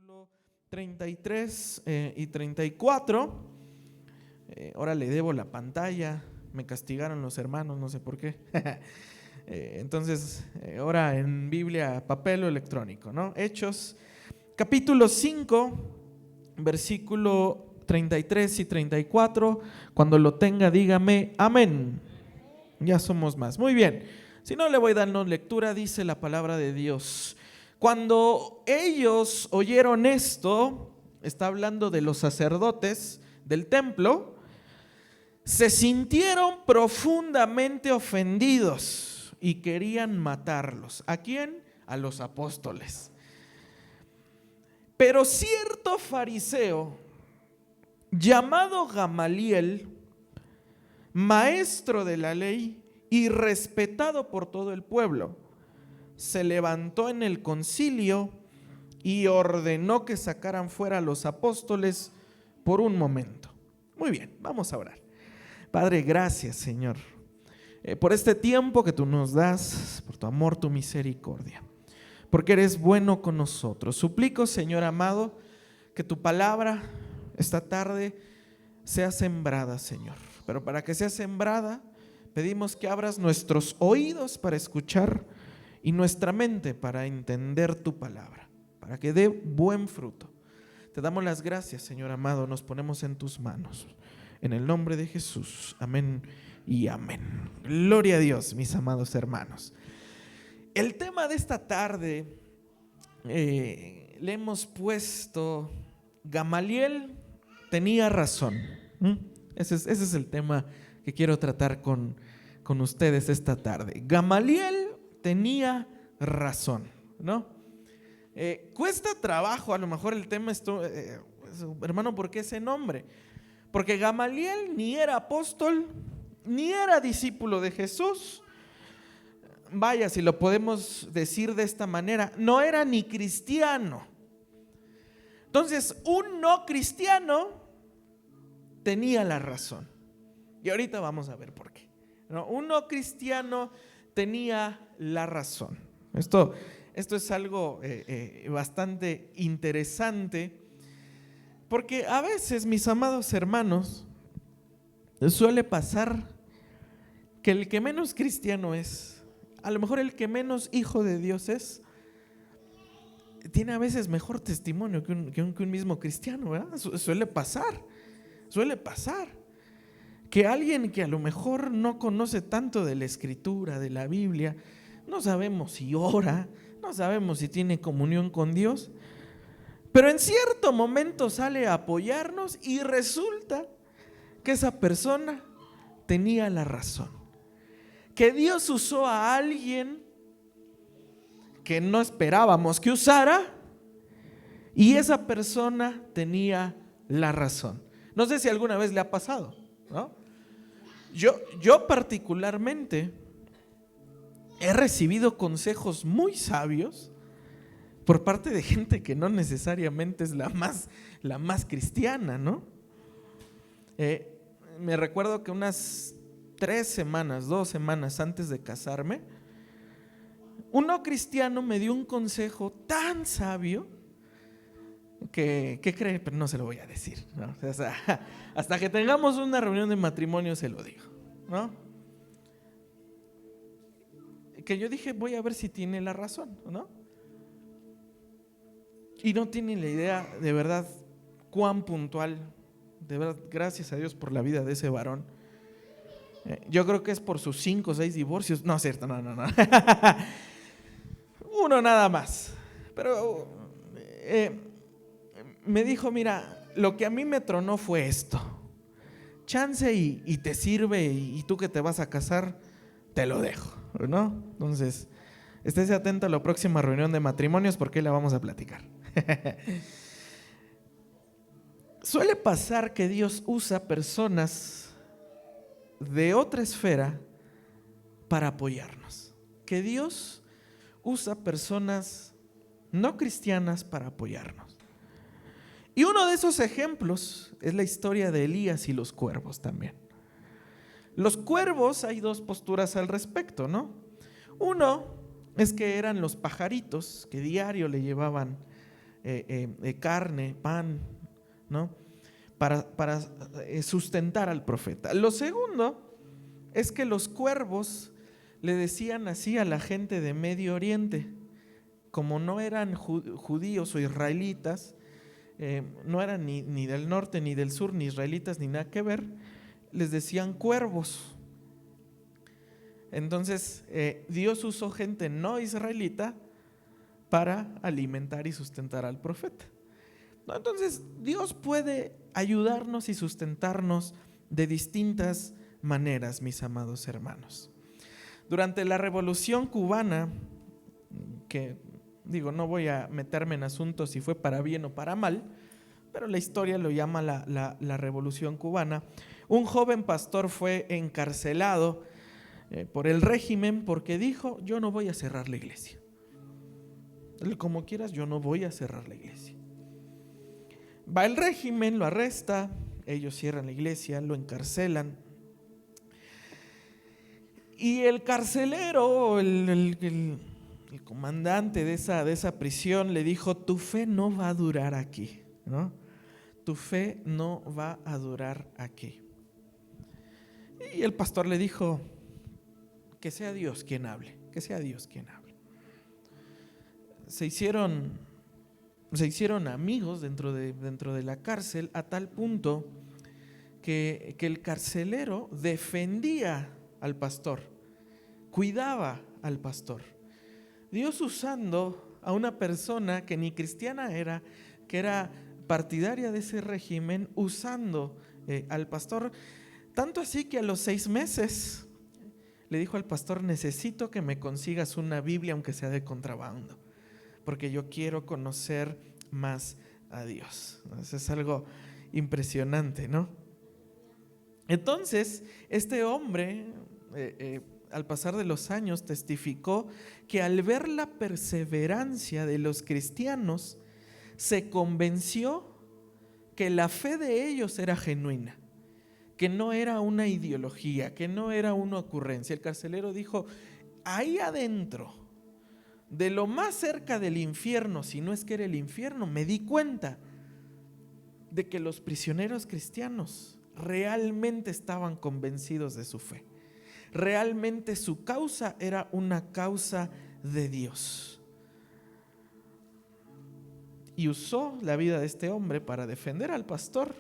versículo 33 y 34. Ahora le debo la pantalla, me castigaron los hermanos, no sé por qué. Entonces, ahora en Biblia, papel o electrónico, ¿no? Hechos, capítulo 5, versículo 33 y 34. Cuando lo tenga, dígame amén. Ya somos más. Muy bien. Si no, le voy dando lectura. Dice la palabra de Dios: cuando ellos oyeron esto, está hablando de los sacerdotes del templo, se sintieron profundamente ofendidos y querían matarlos. ¿A quién? A los apóstoles. Pero cierto fariseo llamado Gamaliel, maestro de la ley y respetado por todo el pueblo, se levantó en el concilio y ordenó que sacaran fuera a los apóstoles por un momento. Muy bien, vamos a orar. Padre, gracias, Señor, por este tiempo que tú nos das, por tu amor, tu misericordia, porque eres bueno con nosotros. Suplico, Señor amado, que tu palabra esta tarde sea sembrada, Señor. Pero para que sea sembrada, pedimos que abras nuestros oídos para escuchar y nuestra mente para entender tu palabra, para que dé buen fruto. Te damos las gracias, Señor amado, nos ponemos en tus manos. En el nombre de Jesús, amén y amén. Gloria a Dios, mis amados hermanos. El tema de esta tarde le hemos puesto: Gamaliel tenía razón. Ese es el tema que quiero tratar con ustedes esta tarde. Gamaliel tenía razón, ¿no? Cuesta trabajo, a lo mejor el tema es, hermano, ¿por qué ese nombre? Porque Gamaliel ni era apóstol, ni era discípulo de Jesús. Vaya, si lo podemos decir de esta manera, no era ni cristiano. Entonces, un no cristiano tenía la razón. Y ahorita vamos a ver por qué, ¿no? Un no cristiano tenía la razón. Esto es algo bastante interesante, porque a veces, mis amados hermanos, suele pasar que el que menos cristiano es, a lo mejor el que menos hijo de Dios es, tiene a veces mejor testimonio que un mismo cristiano, ¿verdad? Suele pasar que alguien que a lo mejor no conoce tanto de la Escritura, de la Biblia, no sabemos si ora, no sabemos si tiene comunión con Dios, pero en cierto momento sale a apoyarnos y resulta que esa persona tenía la razón, que Dios usó a alguien que no esperábamos que usara y esa persona tenía la razón. No sé si alguna vez le ha pasado, ¿no? Yo particularmente he recibido consejos muy sabios por parte de gente que no necesariamente es la más cristiana, ¿no? Me recuerdo que unas 2 semanas antes de casarme, un no cristiano me dio un consejo tan sabio que, ¿qué cree? Pero no se lo voy a decir, ¿no? O sea, hasta que tengamos una reunión de matrimonio se lo digo, ¿no? Que yo dije, voy a ver si tiene la razón, ¿no? Y no tienen la idea, de verdad, cuán puntual. De verdad, gracias a Dios por la vida de ese varón. Yo creo que es por sus 5 o 6 divorcios. No, es cierto, no. Uno nada más. Pero me dijo, mira, lo que a mí me tronó fue esto. Chance y te sirve, y tú que te vas a casar, te lo dejo, ¿no? Entonces, estése atento a la próxima reunión de matrimonios porque la vamos a platicar. Suele pasar que Dios usa personas de otra esfera para apoyarnos. Que Dios usa personas no cristianas para apoyarnos. Y uno de esos ejemplos es la historia de Elías y los cuervos también. Los cuervos, hay 2 posturas al respecto, ¿no? Uno es que eran los pajaritos que diario le llevaban carne, pan, ¿no? Para sustentar al profeta. Lo segundo es que los cuervos le decían así a la gente de Medio Oriente, como no eran judíos o israelitas, no eran ni del norte ni del sur, ni israelitas ni nada que ver, les decían cuervos. Entonces Dios usó gente no israelita para alimentar y sustentar al profeta. Entonces Dios puede ayudarnos y sustentarnos de distintas maneras, mis amados hermanos. Durante la Revolución Cubana, que no voy a meterme en asuntos si fue para bien o para mal, pero la historia lo llama la Revolución Cubana, un joven pastor fue encarcelado por el régimen porque dijo: yo no voy a cerrar la iglesia. Como quieras, yo no voy a cerrar la iglesia. Va el régimen, lo arresta, ellos cierran la iglesia, lo encarcelan. Y el carcelero, el comandante de esa prisión le dijo: tu fe no va a durar aquí, ¿no? Tu fe no va a durar aquí. Y el pastor le dijo: que sea Dios quien hable, que sea Dios quien hable. Se hicieron amigos dentro de la cárcel, a tal punto que el carcelero defendía al pastor, cuidaba al pastor. Dios usando a una persona que ni cristiana era, que era partidaria de ese régimen, usando al pastor, tanto así que a los 6 meses le dijo al pastor: necesito que me consigas una Biblia, aunque sea de contrabando, porque yo quiero conocer más a Dios. Eso es algo impresionante, ¿no? Entonces, este hombre, al pasar de los años, testificó que al ver la perseverancia de los cristianos, se convenció que la fe de ellos era genuina, que no era una ideología, que no era una ocurrencia. El carcelero dijo: ahí adentro, de lo más cerca del infierno, si no es que era el infierno, me di cuenta de que los prisioneros cristianos realmente estaban convencidos de su fe. Realmente su causa era una causa de Dios. Y usó la vida de este hombre para defender al pastor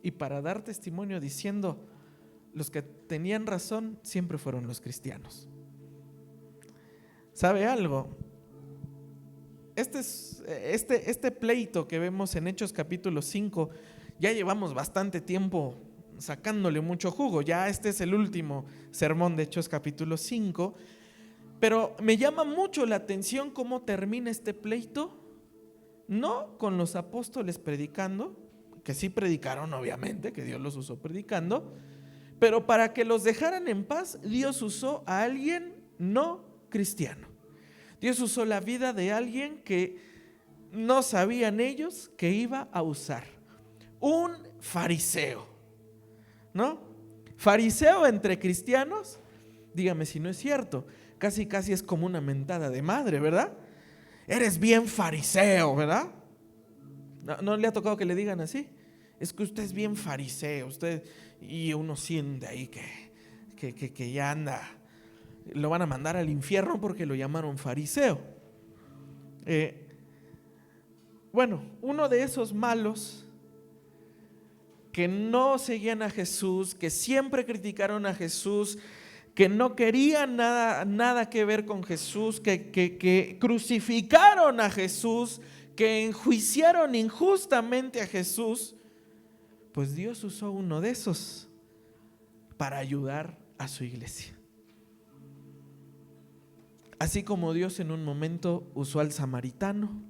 y para dar testimonio diciendo: los que tenían razón siempre fueron los cristianos. ¿Sabe algo? Este pleito que vemos en Hechos capítulo 5, ya llevamos bastante tiempo sacándole mucho jugo. Ya este es el último sermón de Hechos capítulo 5, pero me llama mucho la atención cómo termina este pleito. No con los apóstoles predicando, que sí predicaron obviamente, que Dios los usó predicando, pero para que los dejaran en paz, Dios usó a alguien no cristiano. Dios usó la vida de alguien que no sabían ellos que iba a usar. Un fariseo, ¿no? Fariseo entre cristianos, dígame si no es cierto, casi es como una mentada de madre, ¿verdad? Eres bien fariseo, ¿verdad? ¿No le ha tocado que le digan así? Es que usted es bien fariseo, usted, y uno siente ahí que ya anda, lo van a mandar al infierno porque lo llamaron fariseo. Bueno, uno de esos malos que no seguían a Jesús, que siempre criticaron a Jesús, que no querían nada que ver con Jesús, que crucificaron a Jesús, que enjuiciaron injustamente a Jesús, pues Dios usó uno de esos para ayudar a su iglesia. Así como Dios en un momento usó al samaritano,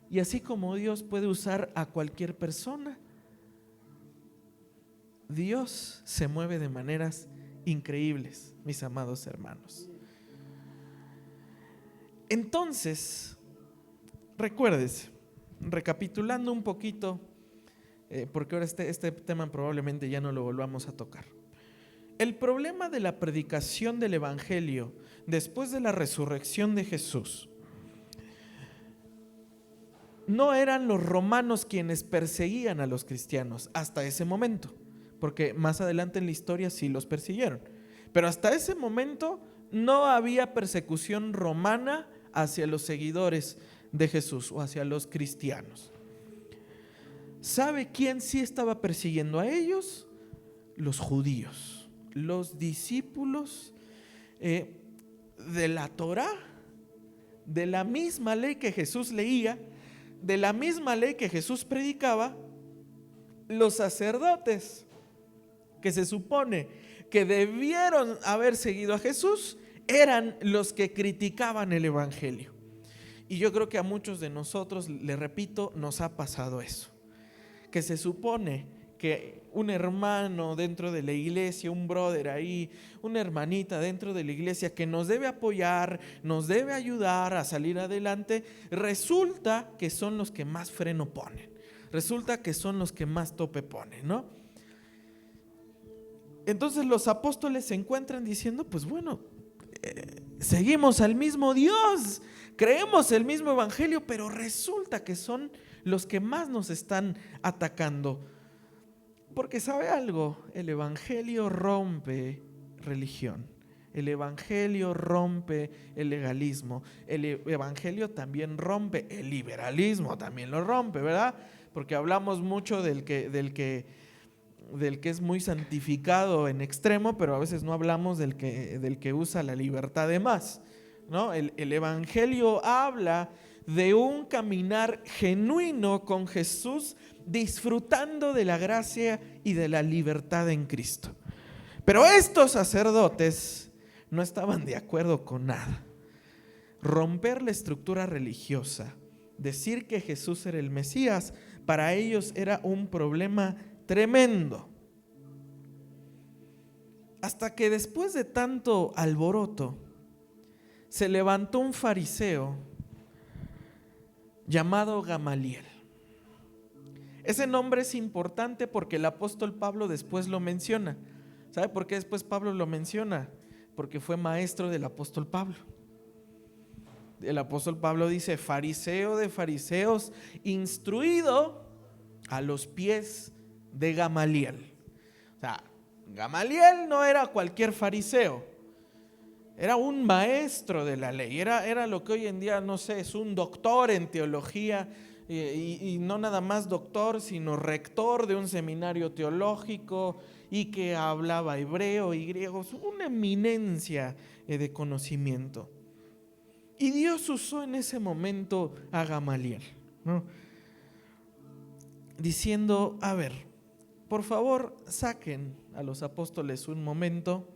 y así como Dios puede usar a cualquier persona, Dios se mueve de maneras increíbles, mis amados hermanos. Entonces, recuérdese, recapitulando un poquito, porque ahora este tema probablemente ya no lo volvamos a tocar. El problema de la predicación del evangelio después de la resurrección de Jesús no eran los romanos quienes perseguían a los cristianos hasta ese momento, porque más adelante en la historia sí los persiguieron, pero hasta ese momento no había persecución romana hacia los seguidores de Jesús o hacia los cristianos. ¿Sabe quién sí estaba persiguiendo a ellos? Los judíos, los discípulos de la Torá, de la misma ley que Jesús leía, de la misma ley que Jesús predicaba. Los sacerdotes que se supone que debieron haber seguido a Jesús eran los que criticaban el evangelio. Y yo creo que a muchos de nosotros, le repito, nos ha pasado eso, que se supone que un hermano dentro de la iglesia, un brother ahí, una hermanita dentro de la iglesia que nos debe apoyar, nos debe ayudar a salir adelante, resulta que son los que más freno ponen, resulta que son los que más tope ponen, ¿no? Entonces los apóstoles se encuentran diciendo, pues bueno, seguimos al mismo Dios, creemos el mismo evangelio, pero resulta que son los que más nos están atacando. Porque ¿sabe algo? El evangelio rompe religión, el evangelio rompe el legalismo, el evangelio también rompe el liberalismo, también lo rompe, ¿verdad? Porque hablamos mucho del que es muy santificado en extremo, pero a veces no hablamos del que usa la libertad de más, ¿no? El evangelio habla de un caminar genuino con Jesús, disfrutando de la gracia y de la libertad en Cristo. Pero estos sacerdotes no estaban de acuerdo con nada. Romper la estructura religiosa, decir que Jesús era el Mesías, para ellos era un problema tremendo. Hasta que después de tanto alboroto, se levantó un fariseo llamado Gamaliel. Ese nombre es importante porque el apóstol Pablo después lo menciona. ¿Sabe por qué después Pablo lo menciona? Porque fue maestro del apóstol Pablo. El apóstol Pablo dice: fariseo de fariseos, instruido a los pies de Gamaliel. O sea, Gamaliel no era cualquier fariseo, era un maestro de la ley, era lo que hoy en día, no sé, es un doctor en teología, y no nada más doctor, sino rector de un seminario teológico, y que hablaba hebreo y griego, una eminencia de conocimiento. Y Dios usó en ese momento a Gamaliel, ¿no? Diciendo: a ver, por favor, saquen a los apóstoles un momento,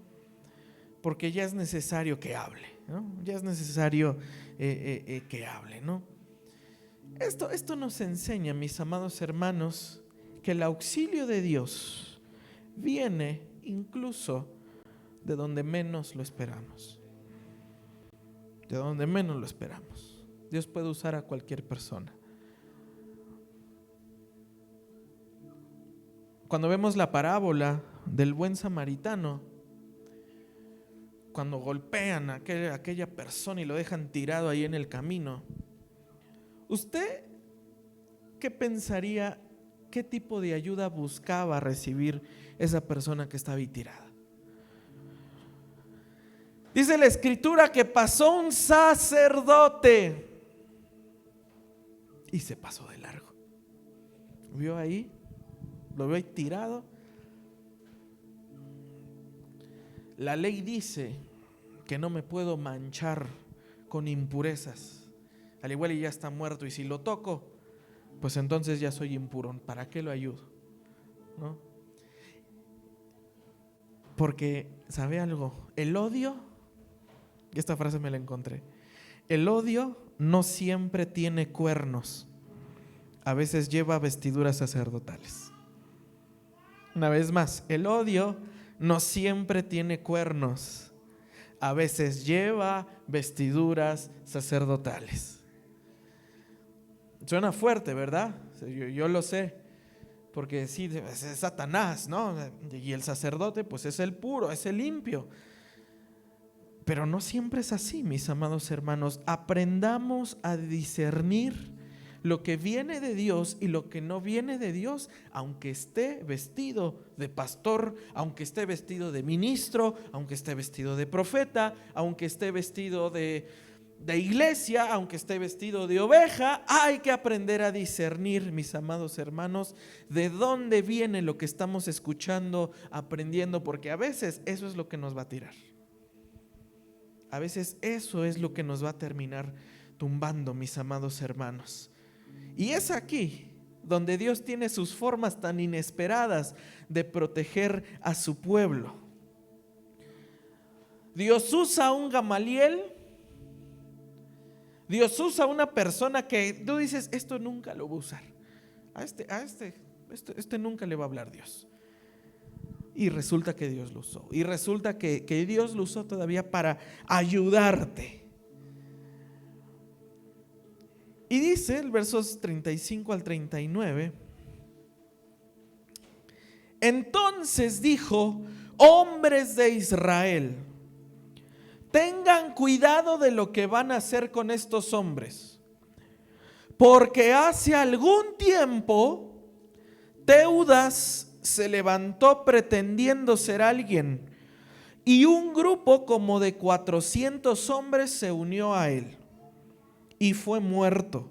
porque ya es necesario que hable, ¿no? Ya es necesario que hable, ¿no? Esto nos enseña, mis amados hermanos, que el auxilio de Dios viene incluso de donde menos lo esperamos. De donde menos lo esperamos. Dios puede usar a cualquier persona. Cuando vemos la parábola del buen samaritano, cuando golpean a aquella persona y lo dejan tirado ahí en el camino, ¿usted qué pensaría? ¿Qué tipo de ayuda buscaba recibir esa persona que estaba ahí tirada? Dice la escritura que pasó un sacerdote y se pasó de largo. ¿Vio ahí? Lo vio ahí tirado. La ley dice que no me puedo manchar con impurezas. Al igual y ya está muerto, y si lo toco, pues entonces ya soy impuro. ¿Para qué lo ayudo? ¿No? Porque, ¿sabe algo? El odio, y esta frase me la encontré, el odio no siempre tiene cuernos, a veces lleva vestiduras sacerdotales. Una vez más, el odio no siempre tiene cuernos, a veces lleva vestiduras sacerdotales. Suena fuerte, ¿verdad? Yo lo sé, porque sí, es Satanás, ¿no? Y el sacerdote pues es el puro, es el limpio. Pero no siempre es así, mis amados hermanos. Aprendamos a discernir lo que viene de Dios y lo que no viene de Dios, aunque esté vestido de pastor, aunque esté vestido de ministro, aunque esté vestido de profeta, aunque esté vestido de iglesia, aunque esté vestido de oveja. Hay que aprender a discernir, mis amados hermanos, de dónde viene lo que estamos escuchando, aprendiendo, porque a veces eso es lo que nos va a tirar. A veces eso es lo que nos va a terminar tumbando, mis amados hermanos. Y es aquí donde Dios tiene sus formas tan inesperadas de proteger a su pueblo. Dios usa a un Gamaliel. Dios usa a una persona que tú dices, esto nunca lo va a usar. Este nunca le va a hablar Dios. Y resulta que Dios lo usó. Y resulta que Dios lo usó todavía para ayudarte. Y dice el versos 35 al 39: entonces dijo: hombres de Israel, tengan cuidado de lo que van a hacer con estos hombres, porque hace algún tiempo Teudas se levantó pretendiendo ser alguien, y un grupo como de 400 hombres se unió a él, y fue muerto,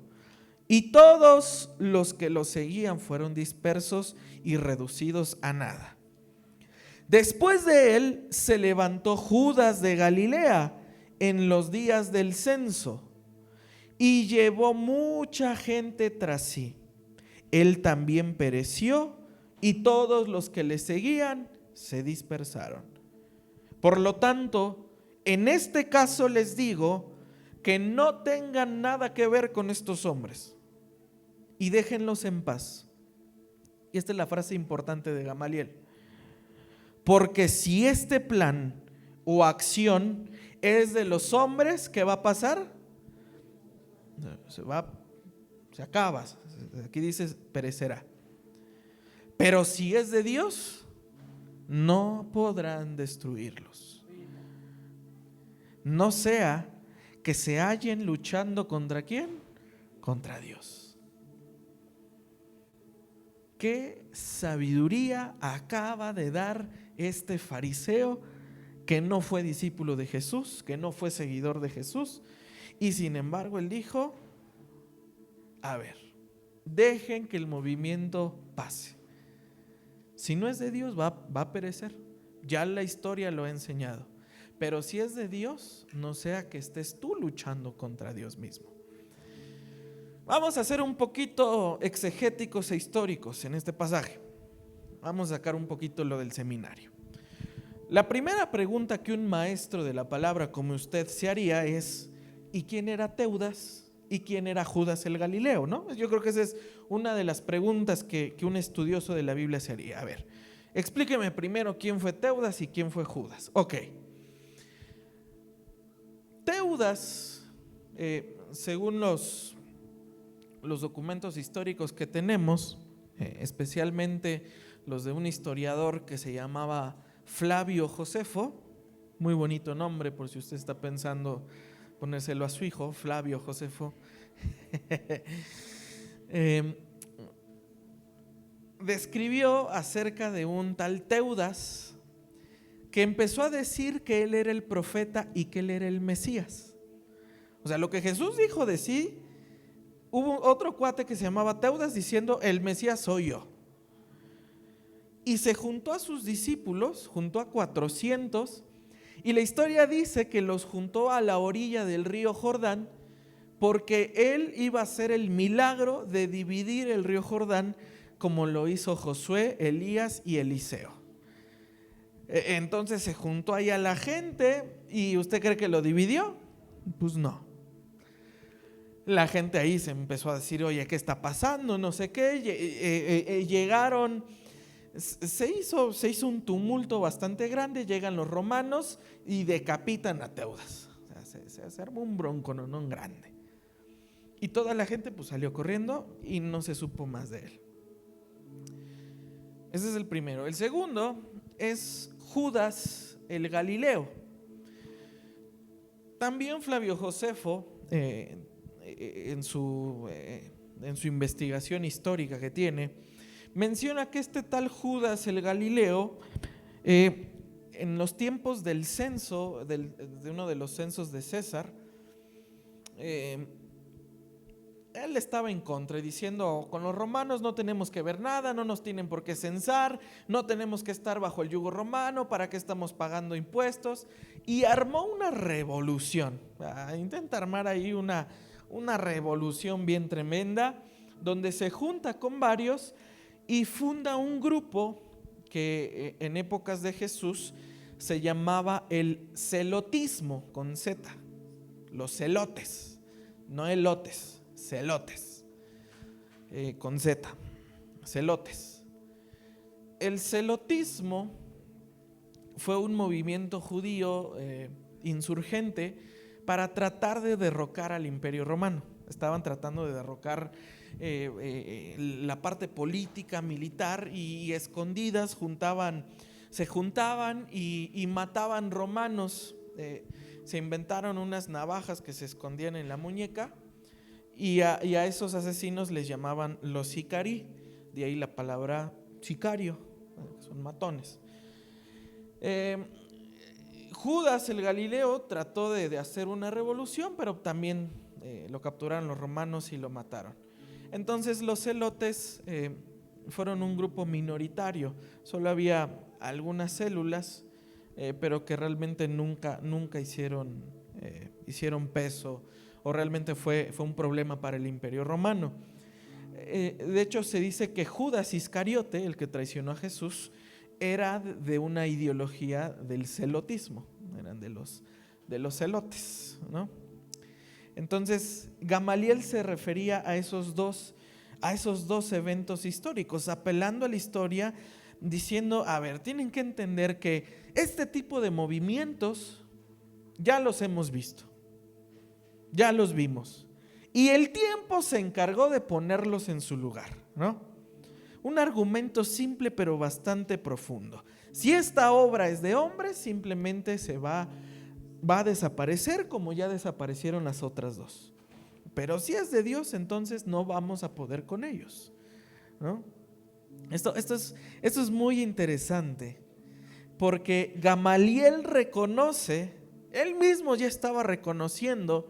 y todos los que lo seguían fueron dispersos y reducidos a nada. Después de él se levantó Judas de Galilea en los días del censo y llevó mucha gente tras sí. Él también pereció y todos los que le seguían se dispersaron. Por lo tanto, en este caso les digo que no tengan nada que ver con estos hombres y déjenlos en paz. Y esta es la frase importante de Gamaliel. Porque si este plan o acción es de los hombres, ¿qué va a pasar? Se acaba. Aquí dice perecerá. Pero si es de Dios, no podrán destruirlos. No sea que se hallen luchando ¿contra quién? Contra Dios. ¿Qué sabiduría acaba de dar este fariseo que no fue discípulo de Jesús, que no fue seguidor de Jesús? Y sin embargo él dijo: a ver, dejen que el movimiento pase. Si no es de Dios va a perecer. Ya la historia lo ha enseñado. Pero si es de Dios, no sea que estés tú luchando contra Dios mismo. Vamos a ser un poquito exegéticos e históricos en este pasaje. Vamos a sacar un poquito lo del seminario. La primera pregunta que un maestro de la palabra como usted se haría es: ¿y quién era Teudas? ¿Y quién era Judas el Galileo? ¿No? Yo creo que esa es una de las preguntas que un estudioso de la Biblia se haría. A ver, explíqueme primero quién fue Teudas y quién fue Judas. Ok. Teudas, según los documentos históricos que tenemos, especialmente los de un historiador que se llamaba Flavio Josefo, muy bonito nombre por si usted está pensando ponérselo a su hijo, Flavio Josefo, describió acerca de un tal Teudas que empezó a decir que él era el profeta y que él era el Mesías. O sea, lo que Jesús dijo de sí, hubo otro cuate que se llamaba Teudas diciendo: el Mesías soy yo. Y se juntó a sus discípulos, juntó a 400, y la historia dice que los juntó a la orilla del río Jordán, porque él iba a hacer el milagro de dividir el río Jordán como lo hizo Josué, Elías y Eliseo. Entonces se juntó ahí a la gente, ¿y usted cree que lo dividió? Pues no. La gente ahí se empezó a decir: oye, ¿qué está pasando? No sé qué. Llegaron, se hizo un tumulto bastante grande. Llegan los romanos y decapitan a Teudas. O sea, se armó un bronco, no grande. Y toda la gente pues salió corriendo y no se supo más de él. Ese es el primero. El segundo es Judas el Galileo. También Flavio Josefo en su en su investigación histórica que tiene, menciona que este tal Judas el Galileo, en los tiempos del censo, de uno de los censos de César, él estaba en contra, diciendo: con los romanos no tenemos que ver nada, no nos tienen por qué censar, no tenemos que estar bajo el yugo romano, ¿para qué estamos pagando impuestos? Y armó una revolución, intenta armar ahí una revolución bien tremenda, donde se junta con varios y funda un grupo que en épocas de Jesús se llamaba el celotismo, con Z, los celotes, no elotes, celotes, con Z, celotes. El celotismo fue un movimiento judío insurgente para tratar de derrocar al Imperio Romano. Estaban tratando de derrocar la parte política, militar, y escondidas se juntaban y mataban romanos. Se inventaron unas navajas que se escondían en la muñeca, y a esos asesinos les llamaban los sicarii, de ahí la palabra sicario, son matones. Judas el Galileo trató de hacer una revolución, pero también lo capturaron los romanos y lo mataron. Entonces los celotes fueron un grupo minoritario, solo había algunas células, pero que realmente nunca hicieron peso, o realmente fue un problema para el Imperio Romano. De hecho, se dice que Judas Iscariote, el que traicionó a Jesús, era de una ideología del celotismo, eran de los celotes, ¿no? Entonces Gamaliel se refería a esos dos eventos históricos, apelando a la historia, diciendo: a ver, tienen que entender que este tipo de movimientos ya los hemos visto, ya los vimos, y el tiempo se encargó de ponerlos en su lugar, ¿no? Un argumento simple pero bastante profundo. Si esta obra es de hombres, simplemente se va a desaparecer, como ya desaparecieron las otras dos. Pero si es de Dios, entonces no vamos a poder con ellos, ¿no? Esto es muy interesante, porque Gamaliel reconoce, él mismo ya estaba reconociendo,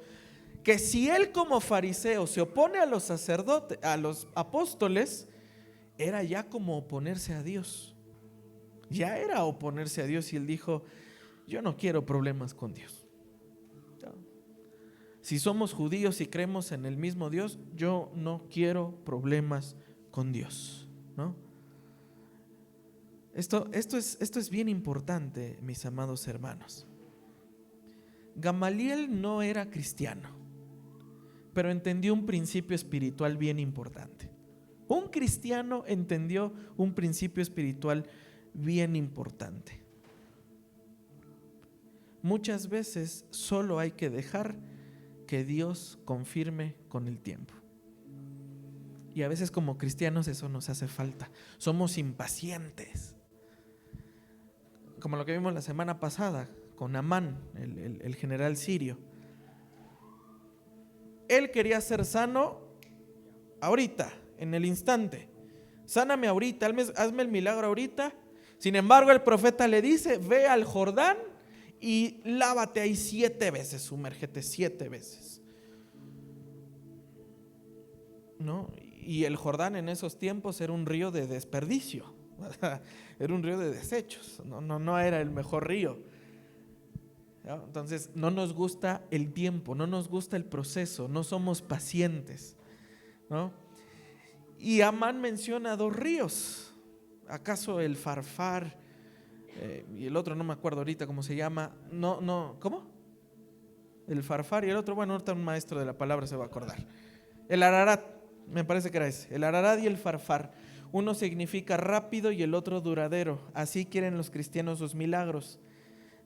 que si él como fariseo se opone a los sacerdotes, a los apóstoles, era ya como oponerse a Dios. Ya era oponerse a Dios, y él dijo: yo no quiero problemas con Dios. Si somos judíos y creemos en el mismo Dios, yo no quiero problemas con Dios, ¿no? Esto es bien importante, mis amados hermanos. Gamaliel no era cristiano, pero entendió un principio espiritual bien importante. Un cristiano entendió un principio espiritual bien importante. Muchas veces solo hay que dejar que Dios confirme con el tiempo. Y a veces como cristianos eso nos hace falta. Somos impacientes. Como lo que vimos la semana pasada con Amán, el general sirio. Él quería ser sano ahorita, en el instante. Sáname ahorita, hazme el milagro ahorita. Sin embargo, el profeta le dice: ve al Jordán y lávate ahí 7 veces, sumérgete 7 veces, ¿no? Y el Jordán en esos tiempos era un río de desperdicio, era un río de desechos, no era el mejor río, ¿no? Entonces no nos gusta el tiempo, no nos gusta el proceso, no somos pacientes, ¿no? Y Amán menciona 2 ríos. ¿Acaso el Farfar y el otro no me acuerdo ahorita cómo se llama? ¿Cómo? El Farfar y el otro, bueno, ahorita un maestro de la palabra se va a acordar. El Ararat, me parece que era ese. El Ararat y el Farfar. Uno significa rápido y el otro duradero. Así quieren los cristianos sus milagros.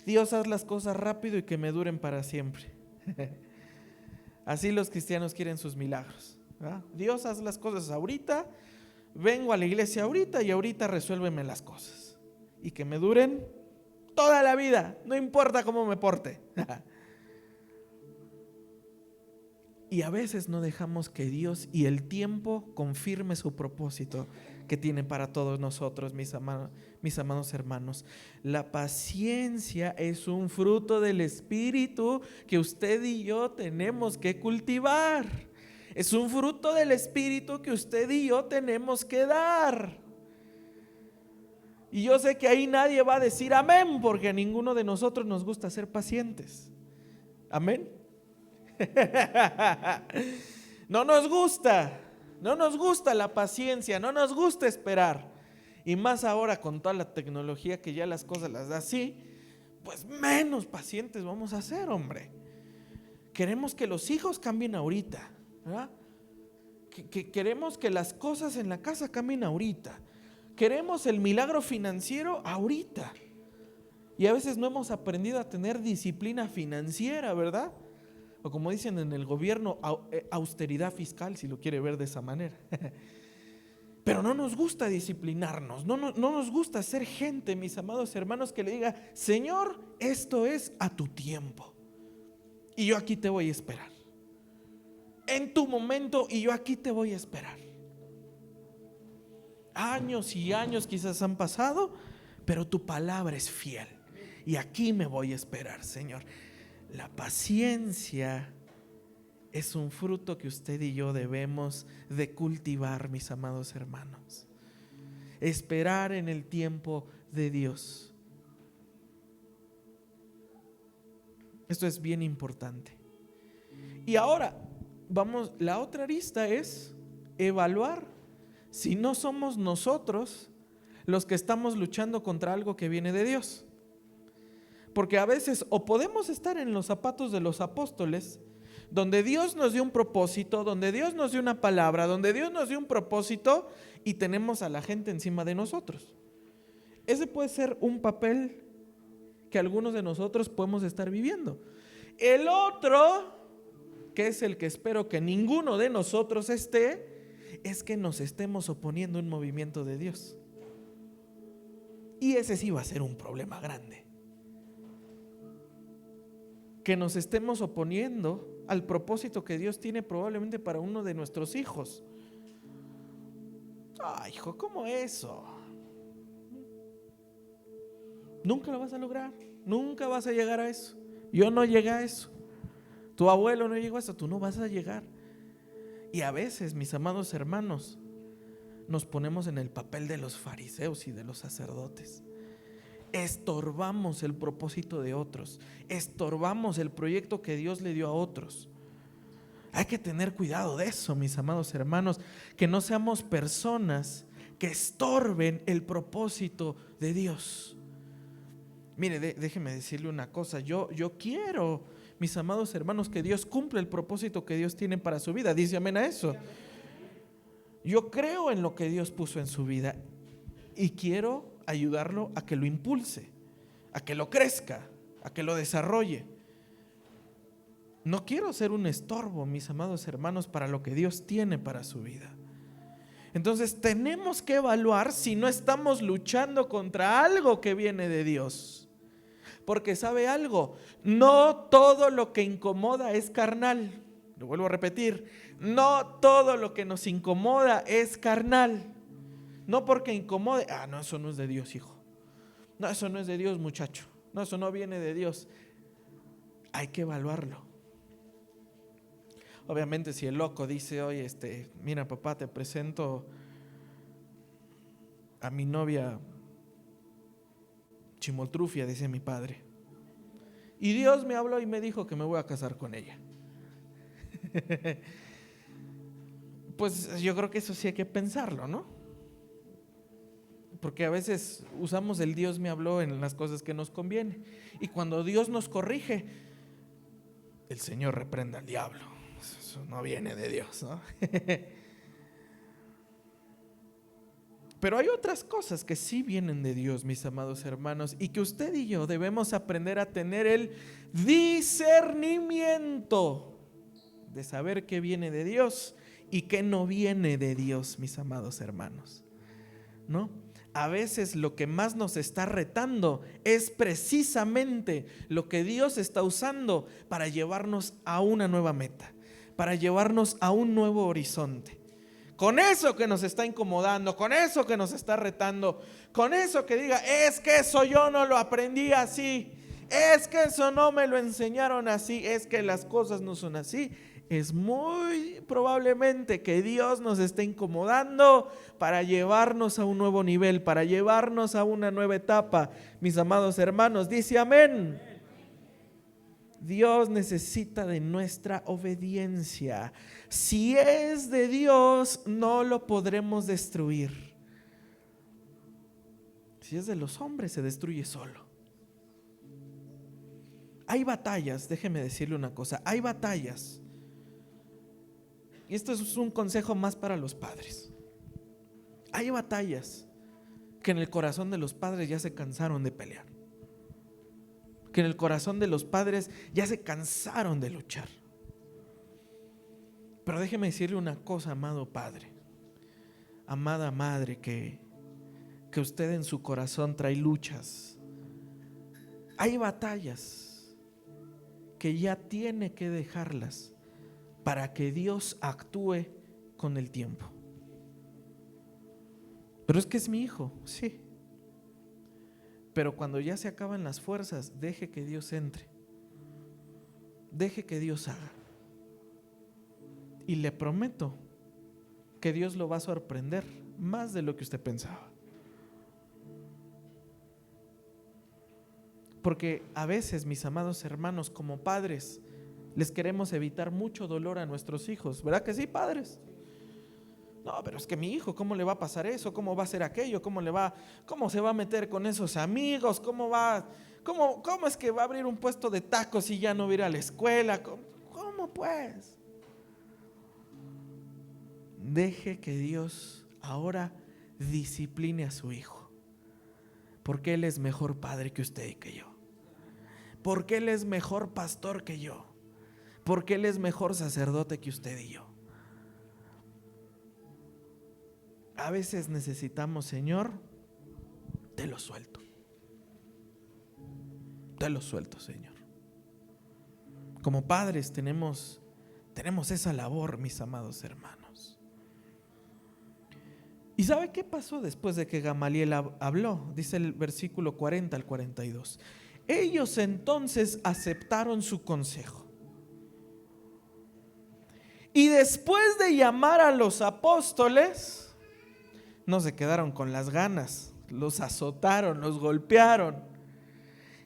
Dios, haz las cosas rápido y que me duren para siempre. Así los cristianos quieren sus milagros, ¿verdad? Dios, haz las cosas ahorita, vengo a la iglesia ahorita y ahorita resuélveme las cosas. Y que me duren toda la vida, no importa cómo me porte. Y a veces no dejamos que Dios y el tiempo confirme su propósito que tiene para todos nosotros, mis amados hermanos. La paciencia es un fruto del Espíritu que usted y yo tenemos que cultivar. Es un fruto del Espíritu que usted y yo tenemos que dar. Y yo sé que ahí nadie va a decir amén, porque a ninguno de nosotros nos gusta ser pacientes. Amén. No nos gusta la paciencia, no nos gusta esperar. Y más ahora con toda la tecnología que ya las cosas las da así, pues menos pacientes vamos a ser, hombre. Queremos que los hijos cambien ahorita, ¿verdad? Queremos que las cosas en la casa cambien ahorita. Queremos el milagro financiero ahorita. Y a veces no hemos aprendido a tener disciplina financiera, ¿verdad? O como dicen en el gobierno, austeridad fiscal, si lo quiere ver de esa manera. Pero no nos gusta disciplinarnos, no nos gusta ser gente, mis amados hermanos, que le diga: Señor, esto es a tu tiempo y yo aquí te voy a esperar. En tu momento y yo aquí te voy a esperar. Años y años quizás han pasado, pero tu palabra es fiel y aquí me voy a esperar, Señor. La paciencia es un fruto que usted y yo debemos de cultivar, mis amados hermanos. Esperar en el tiempo de Dios. Esto es bien importante. Y ahora, la otra arista es evaluar si no somos nosotros los que estamos luchando contra algo que viene de Dios. Porque a veces o podemos estar en los zapatos de los apóstoles, donde Dios nos dio un propósito, donde Dios nos dio una palabra, donde Dios nos dio un propósito y tenemos a la gente encima de nosotros. Ese puede ser un papel que algunos de nosotros podemos estar viviendo. El otro, que es el que espero que ninguno de nosotros esté, es que nos estemos oponiendo a un movimiento de Dios. Y ese sí va a ser un problema grande. Que nos estemos oponiendo al propósito que Dios tiene probablemente para uno de nuestros hijos. Ay, hijo, ¿cómo eso? Nunca lo vas a lograr, nunca vas a llegar a eso. Yo no llegué a eso. Tu abuelo no llegó a eso, tú no vas a llegar. Y a veces, mis amados hermanos, nos ponemos en el papel de los fariseos y de los sacerdotes. Estorbamos el propósito de otros, estorbamos el proyecto que Dios le dio a otros. Hay que tener cuidado de eso, mis amados hermanos, que no seamos personas que estorben el propósito de Dios. Mire, déjeme decirle una cosa, yo quiero, mis amados hermanos, que Dios cumpla el propósito que Dios tiene para su vida. Dice amén a eso. Yo creo en lo que Dios puso en su vida y quiero ayudarlo a que lo impulse, a que lo crezca, a que lo desarrolle. No quiero ser un estorbo, mis amados hermanos, para lo que Dios tiene para su vida. Entonces tenemos que evaluar si no estamos luchando contra algo que viene de Dios. Porque ¿sabe algo? No todo lo que incomoda es carnal. Lo vuelvo a repetir, no todo lo que nos incomoda es carnal. No porque incomode, no, eso no es de Dios, hijo. No, eso no es de Dios, muchacho. No, eso no viene de Dios. Hay que evaluarlo. Obviamente si el loco dice: oye, mira papá, te presento a mi novia Chimoltrufia, dice mi padre, y Dios me habló y me dijo que me voy a casar con ella. Pues yo creo que eso sí hay que pensarlo, ¿no? Porque a veces usamos el Dios me habló en las cosas que nos conviene. Y cuando Dios nos corrige, el Señor reprenda al diablo. Eso no viene de Dios, ¿no? Pero hay otras cosas que sí vienen de Dios, mis amados hermanos, y que usted y yo debemos aprender a tener el discernimiento de saber qué viene de Dios y qué no viene de Dios, mis amados hermanos, ¿no? A veces lo que más nos está retando es precisamente lo que Dios está usando para llevarnos a una nueva meta, para llevarnos a un nuevo horizonte. Con eso que nos está incomodando, con eso que nos está retando, con eso que diga, es que eso yo no lo aprendí así, es que eso no me lo enseñaron así, es que las cosas no son así. Es muy probablemente que Dios nos esté incomodando para llevarnos a un nuevo nivel, para llevarnos a una nueva etapa. Mis amados hermanos, dice amén. Dios necesita de nuestra obediencia. Si es de Dios, no lo podremos destruir. Si es de los hombres, se destruye solo. Hay batallas, déjeme decirle una cosa, hay batallas. Y esto es un consejo más para los padres. Hay batallas que en el corazón de los padres ya se cansaron de pelear, que en el corazón de los padres ya se cansaron de luchar. Pero déjeme decirle una cosa, amado padre, amada madre, que usted en su corazón trae luchas. Hay batallas que ya tiene que dejarlas para que Dios actúe con el tiempo. Pero es que es mi hijo, sí. Pero cuando ya se acaban las fuerzas, deje que Dios entre. Deje que Dios haga. Y le prometo que Dios lo va a sorprender más de lo que usted pensaba. Porque a veces, mis amados hermanos, como padres, les queremos evitar mucho dolor a nuestros hijos. ¿Verdad que sí, padres? No, pero es que mi hijo, ¿cómo le va a pasar eso? ¿Cómo va a hacer aquello? ¿Cómo se va a meter con esos amigos? ¿Cómo es que va a abrir un puesto de tacos y ya no va a ir a la escuela? ¿Cómo pues? Deje que Dios ahora discipline a su hijo, porque Él es mejor padre que usted y que yo, porque Él es mejor pastor que yo, porque Él es mejor sacerdote que usted y yo. A veces necesitamos, Señor, te lo suelto, Señor. Como padres tenemos esa labor, mis amados hermanos. ¿Y sabe qué pasó después de que Gamaliel habló? Dice el versículo 40 al 42. Ellos entonces aceptaron su consejo. Y después de llamar a los apóstoles, no se quedaron con las ganas, los azotaron, los golpearon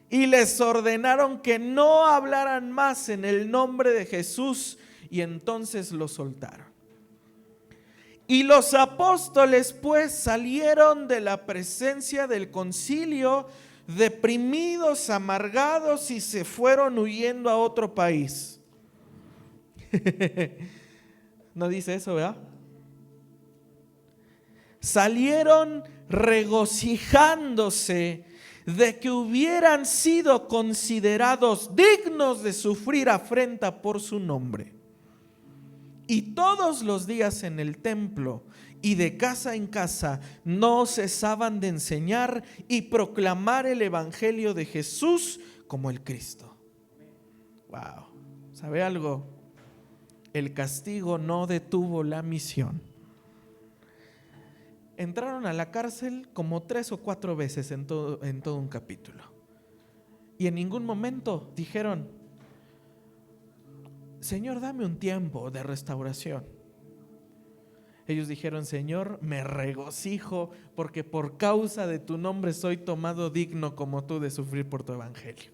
y les ordenaron que no hablaran más en el nombre de Jesús, y entonces los soltaron. Y los apóstoles pues salieron de la presencia del concilio deprimidos, amargados, y se fueron huyendo a otro país. No dice eso, ¿verdad? Salieron regocijándose de que hubieran sido considerados dignos de sufrir afrenta por su nombre. Y todos los días en el templo y de casa en casa no cesaban de enseñar y proclamar el evangelio de Jesús como el Cristo. Wow, ¿sabe algo? El castigo no detuvo la misión. Entraron a la cárcel como 3 o 4 veces en todo un capítulo. Y en ningún momento dijeron: Señor, dame un tiempo de restauración. Ellos dijeron: Señor, me regocijo porque por causa de tu nombre soy tomado digno como tú de sufrir por tu evangelio.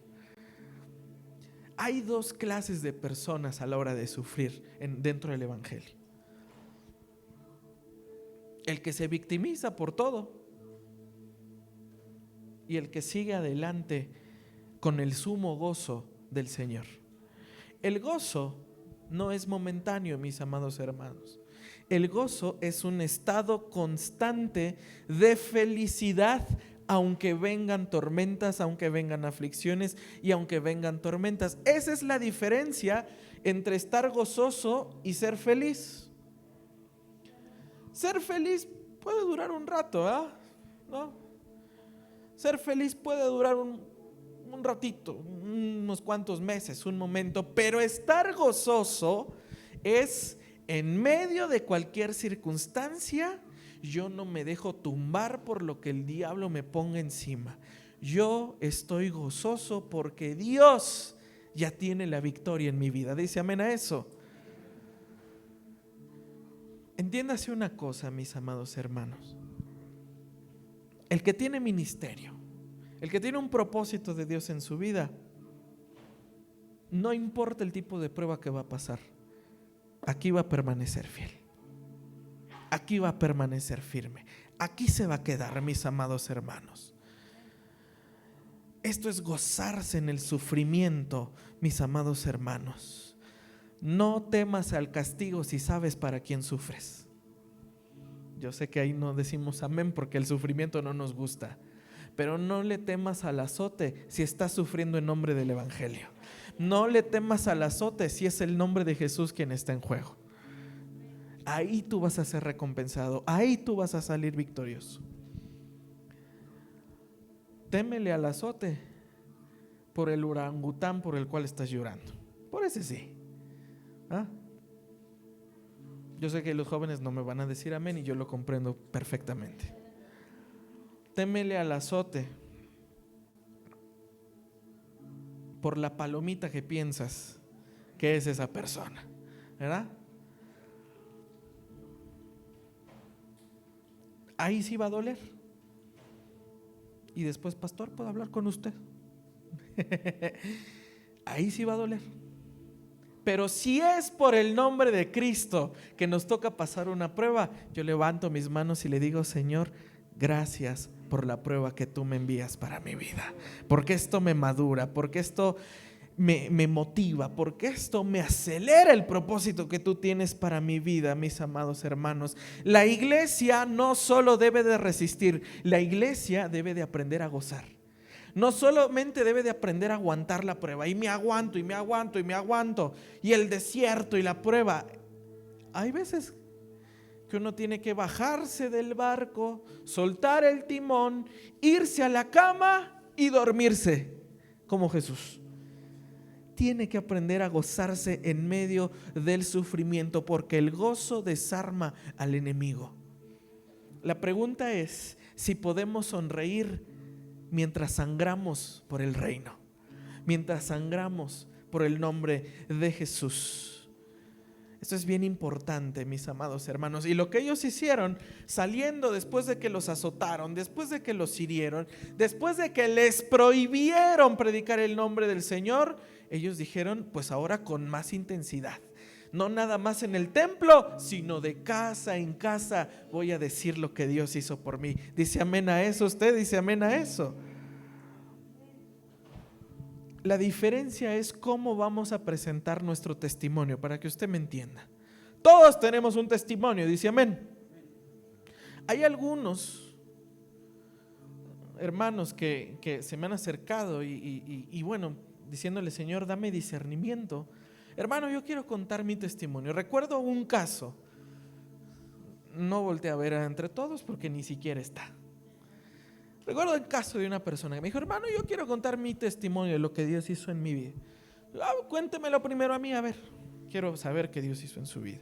Hay 2 clases de personas a la hora de sufrir dentro del evangelio. El que se victimiza por todo y el que sigue adelante con el sumo gozo del Señor. El gozo no es momentáneo, mis amados hermanos. El gozo es un estado constante de felicidad, aunque vengan tormentas, aunque vengan aflicciones y aunque vengan tormentas. Esa es la diferencia entre estar gozoso y ser feliz. Ser feliz puede durar un rato, ¿no? Ser feliz puede durar un ratito, unos cuantos meses, un momento, pero estar gozoso es en medio de cualquier circunstancia, yo no me dejo tumbar por lo que el diablo me ponga encima. Yo estoy gozoso porque Dios ya tiene la victoria en mi vida. Dice amén a eso. Entiéndase una cosa, mis amados hermanos. El que tiene ministerio, el que tiene un propósito de Dios en su vida, no importa el tipo de prueba que va a pasar, aquí va a permanecer fiel. Aquí va a permanecer firme. Aquí se va a quedar, mis amados hermanos. Esto es gozarse en el sufrimiento, mis amados hermanos. No temas al castigo si sabes para quién sufres. Yo sé que ahí no decimos amén porque el sufrimiento no nos gusta, pero no le temas al azote si estás sufriendo en nombre del evangelio. No le temas al azote si es el nombre de Jesús quien está en juego. Ahí tú vas a ser recompensado, ahí tú vas a salir victorioso. Témele al azote por el orangután por el cual estás llorando. Por ese sí. ¿Ah? Yo sé que los jóvenes no me van a decir amén y yo lo comprendo perfectamente. Témele al azote por la palomita que piensas que es esa persona, ¿verdad? Ahí sí va a doler. Y después, pastor, ¿puedo hablar con usted? Ahí sí va a doler. Pero si es por el nombre de Cristo que nos toca pasar una prueba, yo levanto mis manos y le digo, Señor, gracias por la prueba que tú me envías para mi vida, porque esto me madura, porque esto me motiva, porque esto me acelera el propósito que tú tienes para mi vida, mis amados hermanos. La iglesia no solo debe de resistir, la iglesia debe de aprender a gozar. No solamente debe de aprender a aguantar la prueba, y me aguanto, y me aguanto, y me aguanto, y el desierto y la prueba. Hay veces que uno tiene que bajarse del barco, soltar el timón, irse a la cama y dormirse, como Jesús. Tiene que aprender a gozarse en medio del sufrimiento, porque el gozo desarma al enemigo. La pregunta es si podemos sonreír mientras sangramos por el reino, mientras sangramos por el nombre de Jesús. Esto es bien importante, mis amados hermanos. Y lo que ellos hicieron saliendo después de que los azotaron, después de que los hirieron, después de que les prohibieron predicar el nombre del Señor, ellos dijeron, pues ahora con más intensidad. No nada más en el templo, sino de casa en casa voy a decir lo que Dios hizo por mí. ¿Dice amén a eso usted? ¿Dice amén a eso? La diferencia es cómo vamos a presentar nuestro testimonio, para que usted me entienda. Todos tenemos un testimonio, dice amén. Hay algunos hermanos que se me han acercado y bueno, diciéndole, Señor, dame discernimiento. Hermano, yo quiero contar mi testimonio. Recuerdo un caso, no volteé a ver entre todos porque ni siquiera está. Recuerdo el caso de una persona que me dijo, hermano, yo quiero contar mi testimonio de lo que Dios hizo en mi vida. Cuéntemelo primero a mí, a ver, quiero saber qué Dios hizo en su vida.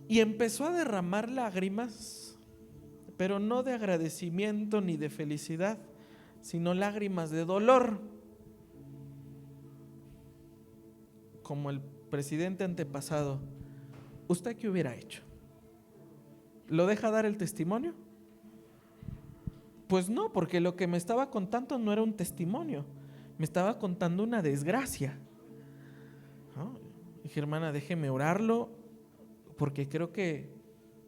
Y empezó a derramar lágrimas, pero no de agradecimiento ni de felicidad, sino lágrimas de dolor. Como el presidente antepasado, ¿usted qué hubiera hecho? ¿Lo deja dar el testimonio? Pues no, porque lo que me estaba contando no era un testimonio, me estaba contando una desgracia. ¿No? Dije, hermana, déjeme orarlo, porque creo que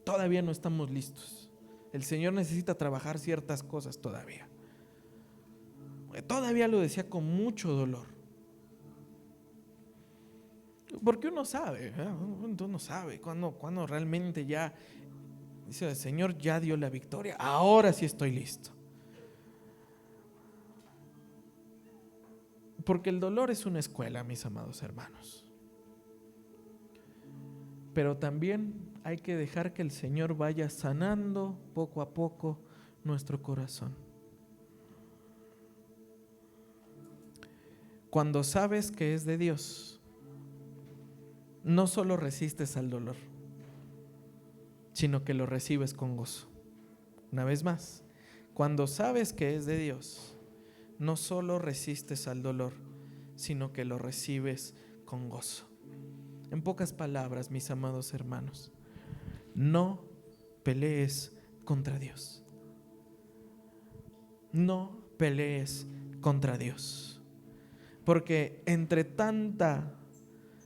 todavía no estamos listos. El Señor necesita trabajar ciertas cosas todavía. Todavía lo decía con mucho dolor. Porque uno sabe, uno sabe cuando realmente ya dice, el Señor ya dio la victoria, ahora sí estoy listo. Porque el dolor es una escuela, mis amados hermanos. Pero también hay que dejar que el Señor vaya sanando poco a poco nuestro corazón. Cuando sabes que es de Dios, no solo resistes al dolor, sino que lo recibes con gozo. Una vez más, cuando sabes que es de Dios, no solo resistes al dolor, sino que lo recibes con gozo. En pocas palabras, mis amados hermanos, no pelees contra Dios. No pelees contra Dios. Porque entre tanta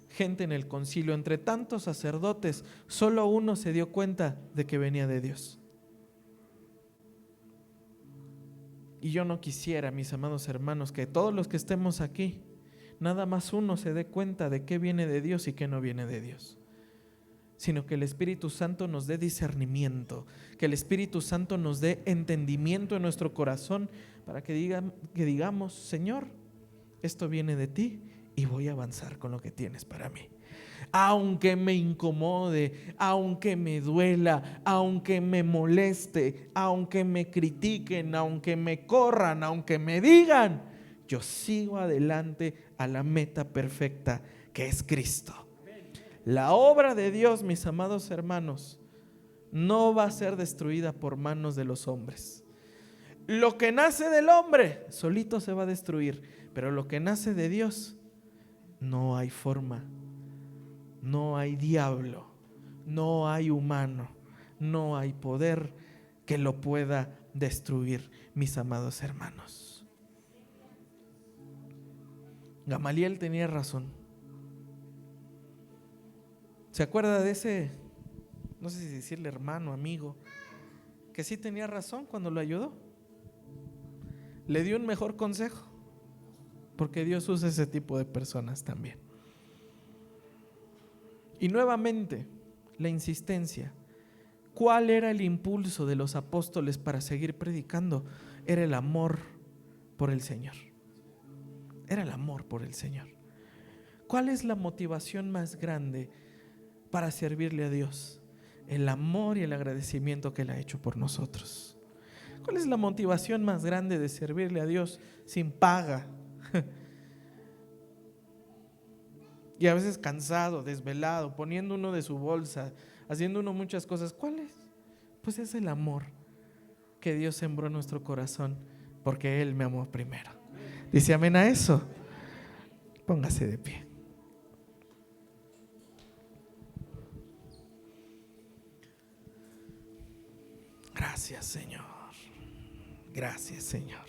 gente en el concilio, entre tantos sacerdotes, solo uno se dio cuenta de que venía de Dios. Y yo no quisiera, mis amados hermanos, que todos los que estemos aquí, nada más uno se dé cuenta de qué viene de Dios y qué no viene de Dios, sino que el Espíritu Santo nos dé discernimiento, que el Espíritu Santo nos dé entendimiento en nuestro corazón para que digamos, Señor, esto viene de ti y voy a avanzar con lo que tienes para mí. Aunque me incomode, aunque me duela, aunque me moleste, aunque me critiquen, aunque me corran, aunque me digan, yo sigo adelante a la meta perfecta que es Cristo. La obra de Dios, mis amados hermanos, no va a ser destruida por manos de los hombres. Lo que nace del hombre solito se va a destruir, pero lo que nace de Dios, no hay forma, no hay diablo, no hay humano, no hay poder que lo pueda destruir, mis amados hermanos. Gamaliel tenía razón. ¿Se acuerda de ese, no sé si decirle hermano, amigo, que sí tenía razón cuando lo ayudó? Le dio un mejor consejo, porque Dios usa ese tipo de personas también. Y nuevamente, la insistencia. ¿Cuál era el impulso de los apóstoles para seguir predicando? Era el amor por el Señor. Era el amor por el Señor. ¿Cuál es la motivación más grande para servirle a Dios? El amor y el agradecimiento que Él ha hecho por nosotros. ¿Cuál es la motivación más grande de servirle a Dios sin paga? Y a veces cansado, desvelado, poniendo uno de su bolsa, haciendo uno muchas cosas. ¿Cuál es? Pues es el amor que Dios sembró en nuestro corazón, porque Él me amó primero. Dice amén a eso. Póngase de pie. Gracias, Señor. Gracias, Señor.